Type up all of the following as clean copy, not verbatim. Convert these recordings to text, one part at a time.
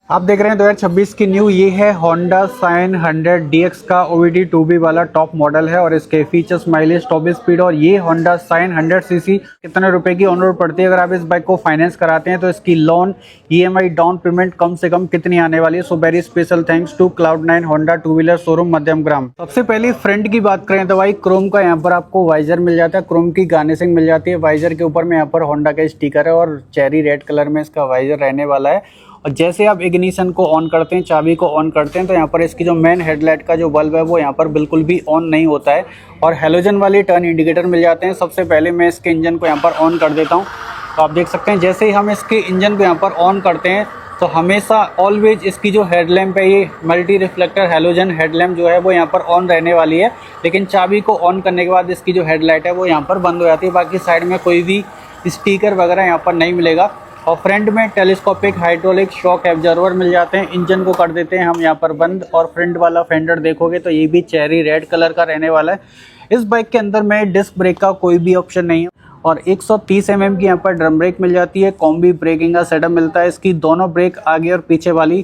आप देख रहे हैं 2026 की न्यू ये है Honda Sign 100 DX का OBD 2B वाला टॉप मॉडल है और इसके फीचर्स, माइलेज, टॉप स्पीड और ये Honda Sign 100 सीसी कितने रुपए की ऑन रोड पड़ती है। अगर आप इस बाइक को फाइनेंस कराते हैं तो इसकी लोन EMI डाउन पेमेंट कम से कम कितनी आने वाली है। So very special thanks to Cloud9 Honda two wheeler showroom Madhyamgram. सबसे पहले फ्रंट की बात करें तो भाई क्रोम का यहाँ पर आपको वाइजर मिल जाता है, क्रोम की गार्निशिंग मिल जाती है। वाइजर के ऊपर में यहाँ पर होंडा का स्टिकर है और चेरी रेड कलर में इसका वाइजर रहने वाला है। और जैसे आप इग्निशन को ऑन करते हैं, चाबी को ऑन करते हैं तो यहाँ पर इसकी जो मेन हेडलाइट का जो बल्ब है वो यहाँ पर बिल्कुल भी ऑन नहीं होता है और हेलोजन वाली टर्न इंडिकेटर मिल जाते हैं। सबसे पहले मैं इसके इंजन को यहाँ पर ऑन कर देता हूँ तो आप देख सकते हैं जैसे ही हम इसके इंजन को यहाँ पर ऑन करते हैं तो हमेशा ऑलवेज इसकी जो हेडलैम्प है ये मल्टी रिफ्लेक्टर हेलोजन हेडलैम्प जो है वो यहाँ पर ऑन रहने वाली है। लेकिन चाबी को ऑन करने के बाद इसकी जो हेडलाइट है वो यहाँ पर बंद हो जाती है। बाकी साइड में कोई भी स्टिकर वगैरह यहाँ पर नहीं मिलेगा। और फ्रंट में टेलीस्कोपिक हाइड्रोलिक शॉक एब्जॉर्वर मिल जाते हैं। इंजन को कर देते हैं हम यहाँ पर बंद और फ्रंट वाला फेंडर देखोगे तो ये भी चेरी रेड कलर का रहने वाला है। इस बाइक के अंदर में डिस्क ब्रेक का कोई भी ऑप्शन नहीं है और 130 mm की यहाँ पर ड्रम ब्रेक मिल जाती है। कॉम्बी ब्रेकिंग का सेटअप मिलता है। इसकी दोनों ब्रेक आगे और पीछे वाली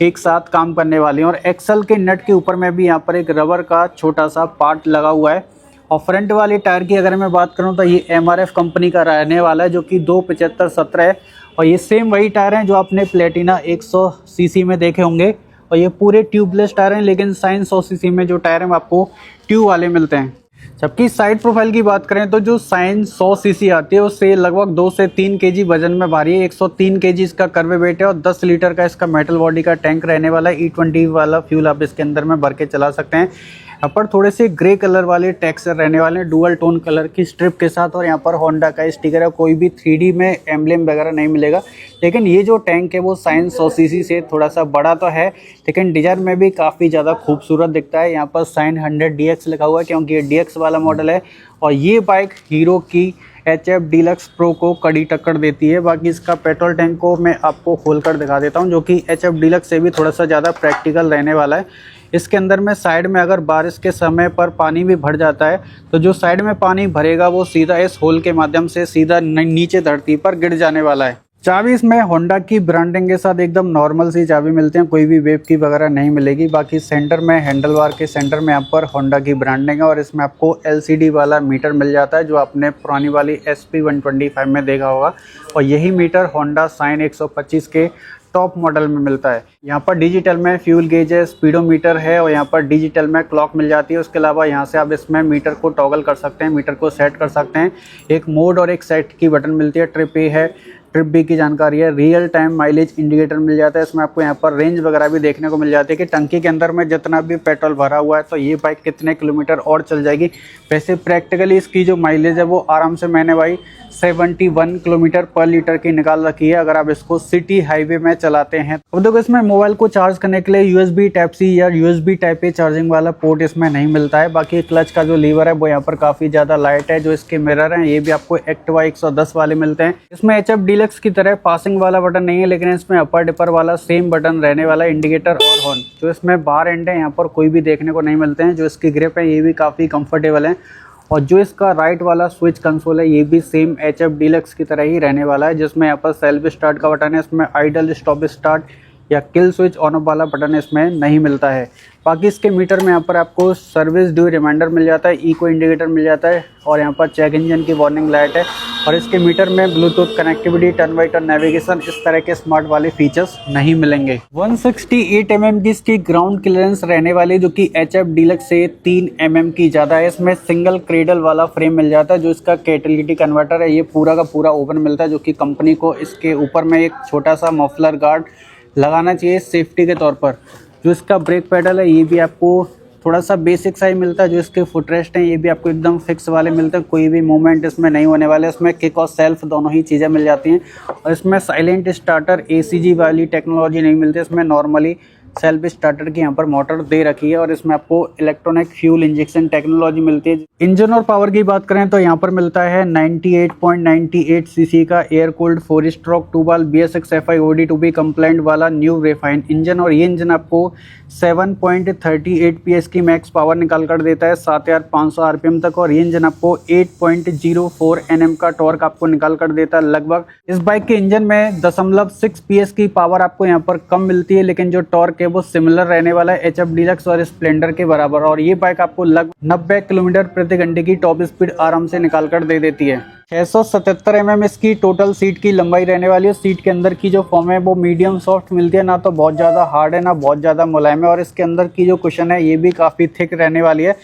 एक साथ काम करने वाली है और एक्सल के नट के ऊपर में भी यहाँ पर एक रबर का छोटा सा पार्ट लगा हुआ है। और फ्रंट वाली टायर की अगर मैं बात करूं तो ये MRF कंपनी का रहने वाला है जो कि 275/17 है और ये सेम वही टायर हैं जो आपने प्लेटिना 100 सीसी में देखे होंगे और ये पूरे ट्यूबलेस टायर हैं। लेकिन साइन 100 सीसी में जो टायर हैं आपको ट्यूब वाले मिलते हैं। जबकि साइड प्रोफाइल की बात करें तो जो साइन 100 सीसी आती है उससे लगभग 2 से 3 केजी वजन में भारी है। 103 केजी इसका कर्वे वेट है और 10 लीटर का इसका मेटल बॉडी का टैंक रहने वाला है। E20 वाला फ्यूल आप इसके अंदर में भर के चला सकते हैं। यहाँ पर थोड़े से ग्रे कलर वाले टेक्सचर रहने वाले हैं डुअल टोन कलर की स्ट्रिप के साथ और यहाँ पर होंडा का स्टिकर है। कोई भी 3D में एम्ब्लेम वगैरह नहीं मिलेगा। लेकिन ये जो टैंक है वो साइन 100 सीसी से थोड़ा सा बड़ा तो है लेकिन डिजाइन में भी काफ़ी ज़्यादा खूबसूरत दिखता है। यहाँ पर साइन 100 DX लिखा हुआ है क्योंकि ये DX वाला मॉडल है और ये बाइक हीरो की HF डीलक्स प्रो को कड़ी टक्कर देती है। बाकी इसका पेट्रोल टैंक को मैं आपको खोलकर दिखा देता हूँ जो कि HF डीलक्स से भी थोड़ा सा ज़्यादा प्रैक्टिकल रहने वाला है। इसके अंदर में साइड में अगर बारिश के समय पर पानी भी भर जाता है तो जो साइड में पानी भरेगा वो सीधा इस होल के माध्यम से सीधा नीचे धरती पर गिर जाने वाला है। चाबी इसमें होंडा की ब्रांडिंग के साथ एकदम नॉर्मल सी चाबी मिलते हैं, कोई भी वेब की वगैरह नहीं मिलेगी। बाकी सेंटर में हैंडल बार के सेंटर में यहाँ पर होंडा की ब्रांडिंग है और इसमें आपको LCD वाला मीटर मिल जाता है जो आपने पुरानी वाली SP 125 में देखा होगा और यही मीटर होंडा साइन 125 के टॉप मॉडल में मिलता है। यहाँ पर डिजिटल में फ्यूल गेज है, स्पीडोमीटर है और यहाँ पर डिजिटल में क्लॉक मिल जाती है। उसके अलावा यहाँ से आप इसमें मीटर को टॉगल कर सकते हैं, मीटर को सेट कर सकते हैं। एक मोड और एक सेट की बटन मिलती है। ट्रिप A है, ट्रिप B की जानकारी है। रियल टाइम माइलेज इंडिकेटर मिल जाता है। इसमें आपको यहाँ पर रेंज वगैरह भी देखने को मिल जाती है कि टंकी के अंदर में जितना भी पेट्रोल भरा हुआ है तो ये बाइक कितने किलोमीटर और चल जाएगी। वैसे प्रैक्टिकली इसकी जो माइलेज है वो आराम से मैंने भाई 71 किलोमीटर पर लीटर की निकाल रखी है अगर आप इसको सिटी हाईवे में चलाते हैं। अब देखो इसमें मोबाइल को चार्ज करने के लिए USB Type-C या USB Type-A चार्जिंग वाला पोर्ट इसमें नहीं मिलता है। बाकी क्लच का जो लीवर है वो यहाँ पर काफ़ी ज़्यादा लाइट है। जो इसके मिरर हैं ये भी आपको एक्टिवा 110 वाले मिलते हैं। इसमें HF डीलक्स की तरह पासिंग वाला बटन नहीं है लेकिन इसमें अपर डिपर वाला सेम बटन रहने वाला इंडिकेटर और हॉर्न। जो इसमें बार एंड है यहाँ पर कोई भी देखने को नहीं मिलते हैं। जो इसकी ग्रिप है ये भी काफ़ी कंफर्टेबल है और जो इसका राइट वाला स्विच कंसोल है ये भी सेम HF डीलक्स की तरह ही रहने वाला है जिसमें यहाँ पर सेल्फ स्टार्ट का बटन है। इसमें आइडल स्टॉप स्टार्ट या किल स्विच ऑन ऑफ वाला बटन इसमें नहीं मिलता है। बाकी इसके मीटर में यहाँ पर आपको सर्विस ड्यू रिमाइंडर मिल जाता है, इको इंडिकेटर मिल जाता है और यहाँ पर चेक इंजन की वार्निंग लाइट है और इसके मीटर में Bluetooth connectivity, turn by turn navigation इस तरह के स्मार्ट वाले फीचर्स नहीं मिलेंगे। 168 mm की इसकी ग्राउंड क्लियरेंस रहने वाली जो कि HF डीलक्स से 3 mm की ज़्यादा है। इसमें सिंगल क्रेडल वाला फ्रेम मिल जाता है। जो इसका कैटेलिटी कन्वर्टर है ये पूरा का पूरा ओपन मिलता है जो कि कंपनी को इसके ऊपर में एक छोटा सा मफलर गार्ड लगाना चाहिए सेफ्टी के तौर पर। जो इसका ब्रेक पेडल है ये भी आपको थोड़ा सा बेसिक सा ही मिलता है। जो इसके फुटरेस्ट हैं ये भी आपको एकदम फिक्स वाले मिलते हैं, कोई भी मूवमेंट इसमें नहीं होने वाले। इसमें किक और सेल्फ दोनों ही चीज़ें मिल जाती हैं और इसमें साइलेंट स्टार्टर ACG वाली टेक्नोलॉजी नहीं मिलती। इसमें नॉर्मली सेल्फ स्टार्टर की यहाँ पर मोटर दे रखी है और इसमें आपको इलेक्ट्रॉनिक फ्यूल इंजेक्शन टेक्नोलॉजी मिलती है। इंजन और पावर की बात करें तो यहाँ पर मिलता है 98.98 सीसी का एयर कूल्ड 4 स्ट्रोक 2 बाल BS6 FI OD2B कंप्लाइंट वाला न्यू रिफाइंड इंजन, और ये इंजन आपको 7.38 PS की मैक्स पावर निकाल कर देता है 7500 RPM तक, और ये इंजन आपको 8.04 Nm का टॉर्क आपको निकाल कर देता है लगभग। इस बाइक के इंजन में 0.6 PS की पावर आपको यहाँ पर कम मिलती है, लेकिन जो टॉर्क है वो सिमिलर रहने वाला है HF डीलक्स और स्प्लेंडर के बराबर, और ये बाइक आपको लगभग 90 किलोमीटर प्रति घंटे की टॉप स्पीड आराम से निकाल कर दे देती है। 677 mm इसकी टोटल सीट की लंबाई रहने वाली है। सीट के अंदर की जो फॉर्म है वो मीडियम सॉफ्ट मिलती है, ना तो बहुत ज़्यादा हार्ड है ना बहुत ज़्यादा मुलायम है, और इसके अंदर की जो कुशन है ये भी काफ़ी थिक रहने वाली है।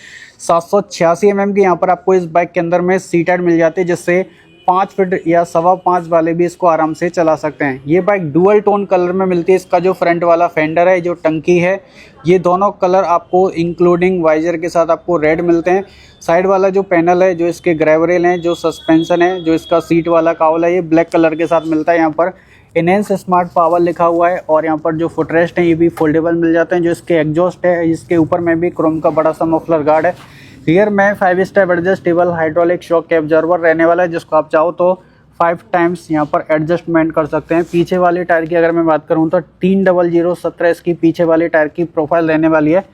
786 mm की यहाँ पर आपको इस बाइक के अंदर में सीट हेड मिल जाती है, जिससे 5 फीट या 5.25 वाले भी इसको आराम से चला सकते हैं। ये बाइक डुअल टोन कलर में मिलती है। इसका जो फ्रंट वाला फेंडर है, जो टंकी है, ये दोनों कलर आपको इंक्लूडिंग वाइजर के साथ आपको रेड मिलते हैं। साइड वाला जो पैनल है, जो इसके ग्रैब रेल हैं, जो सस्पेंशन है, जो इसका सीट वाला कावल है, ये ब्लैक कलर के साथ मिलता है। यहाँ पर इनहेंस स्मार्ट पावर लिखा हुआ है, और यहाँ पर जो फुटरेस्ट है ये भी फोल्डेबल मिल जाते हैं। जो इसके एग्जॉस्ट है, इसके ऊपर में भी क्रोम का बड़ा सा मफलर गार्ड है। रियर में 5 step adjustable hydraulic shock absorber रहने वाला है, जिसको आप चाहो तो 5 टाइम्स यहाँ पर एडजस्टमेंट कर सकते हैं। पीछे वाले टायर की अगर मैं बात करूँ तो 30017 इसकी पीछे वाले टायर की प्रोफाइल रहने वाली है।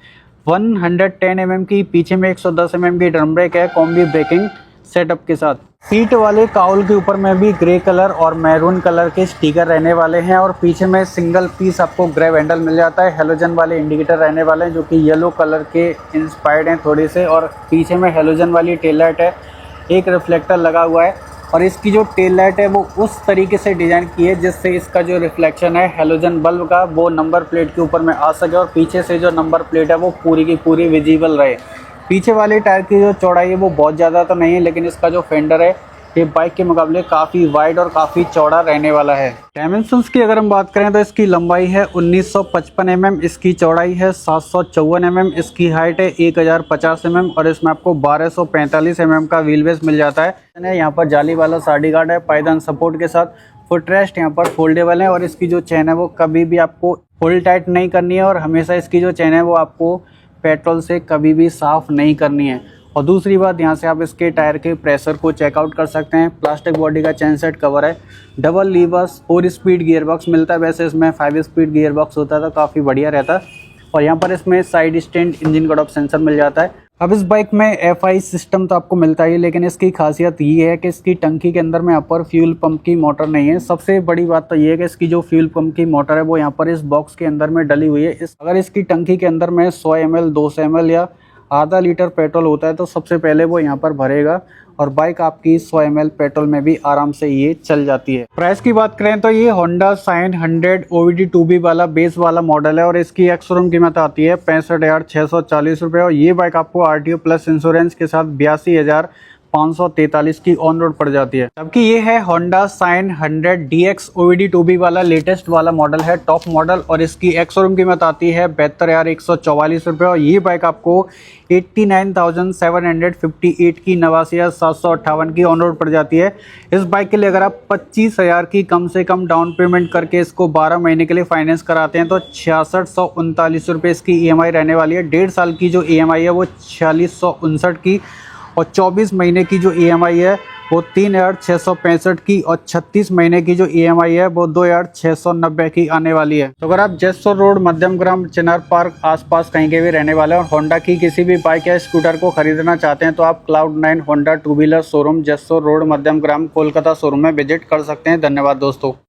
110 mm की पीछे में 110 mm की ड्रम ब्रेक है कॉम्बी ब्रेकिंग सेटअप के साथ। सीट वाले काउल के ऊपर में भी ग्रे कलर और मैरून कलर के स्टिकर रहने वाले हैं, और पीछे में सिंगल पीस आपको ग्रैब हैंडल मिल जाता है। हेलोजन वाले इंडिकेटर रहने वाले हैं, जो कि येलो कलर के इंस्पायर्ड हैं थोड़े से, और पीछे में हेलोजन वाली टेल लाइट है। एक रिफ्लेक्टर लगा हुआ है, और इसकी जो टेल लाइट है वो उस तरीके से डिज़ाइन की है जिससे इसका जो रिफ्लेक्शन है हेलोजन बल्ब का वो नंबर प्लेट के ऊपर में आ सके, और पीछे से जो नंबर प्लेट है वो पूरी की पूरी विजिबल रहे। पीछे वाले टायर की जो चौड़ाई है वो बहुत ज़्यादा तो नहीं है, लेकिन इसका जो फेंडर है ये बाइक के मुकाबले काफ़ी वाइड और काफ़ी चौड़ा रहने वाला है। डायमेंशंस की अगर हम बात करें तो इसकी लंबाई है 1955 mm, इसकी चौड़ाई है 754 mm, इसकी हाइट है 1050 mm, और इसमें आपको 1245 mm का व्हील बेस मिल जाता है। यहाँ पर जाली वाला साडी गार्ड है पायदान सपोर्ट के साथ। फुटरेस्ट यहाँ पर फोल्डेबल है, और इसकी जो चेन है वो कभी भी आपको फुल टाइट नहीं करनी है, और हमेशा इसकी जो चेन है वो आपको पेट्रोल से कभी भी साफ़ नहीं करनी है। और दूसरी बात, यहाँ से आप इसके टायर के प्रेशर को चेकआउट कर सकते हैं। प्लास्टिक बॉडी का चेन सेट कवर है, double levers 4 speed gear box मिलता है। वैसे इसमें 5 स्पीड गियर बॉक्स होता था, काफ़ी बढ़िया रहता। और यहाँ पर इसमें side stand engine cut off sensor मिल जाता है। अब इस बाइक में FI सिस्टम तो आपको मिलता ही, लेकिन इसकी खासियत ये है कि इसकी टंकी के अंदर में यहाँ पर फ्यूल पंप की मोटर नहीं है। सबसे बड़ी बात तो ये है कि इसकी जो फ्यूल पंप की मोटर है वो यहाँ पर इस बॉक्स के अंदर में डली हुई है। अगर इसकी टंकी के अंदर में 100 ml 200 ml या आधा लीटर पेट्रोल होता है तो सबसे पहले वो यहाँ पर भरेगा, और बाइक आपकी 100 ml पेट्रोल में भी आराम से ये चल जाती है। प्राइस की बात करें तो ये होंडा साइन 100 OBD2B वाला बेस वाला मॉडल है, और इसकी एक्स शोरूम कीमत आती है 65,640 रुपये, और ये बाइक आपको RTO प्लस इंश्योरेंस के साथ 82,543 की ऑन रोड पड़ जाती है। जबकि ये है होंडा साइन 100 DX OBD2B वाला लेटेस्ट वाला मॉडल है, टॉप मॉडल, और इसकी एक्स शोरूम कीमत आती है 72,144 रुपये, और ये बाइक आपको 89,758 की 89,758 की ऑन रोड पड़ जाती है। इस बाइक के लिए अगर आप 25,000 की कम से कम डाउन पेमेंट करके इसको 12 महीने के लिए फाइनेंस कराते हैं तो 6639 रुपये इसकी EMI रहने वाली है। 1.5 साल की जो EMI है वो 4659 की, और 24 महीने की जो EMI है वो 3,665 की, और 36 महीने की जो EMI है वो 2,690 की आने वाली है। तो अगर आप जसोर रोड, मध्यमग्राम, चिनार पार्क आसपास कहीं के भी रहने वाले हैं और होंडा की किसी भी बाइक या स्कूटर को खरीदना चाहते हैं तो आप Cloud9 Honda 2 wheeler showroom Jessore road, Madhyamgram, Kolkata showroom में विजिट कर सकते हैं। धन्यवाद दोस्तों।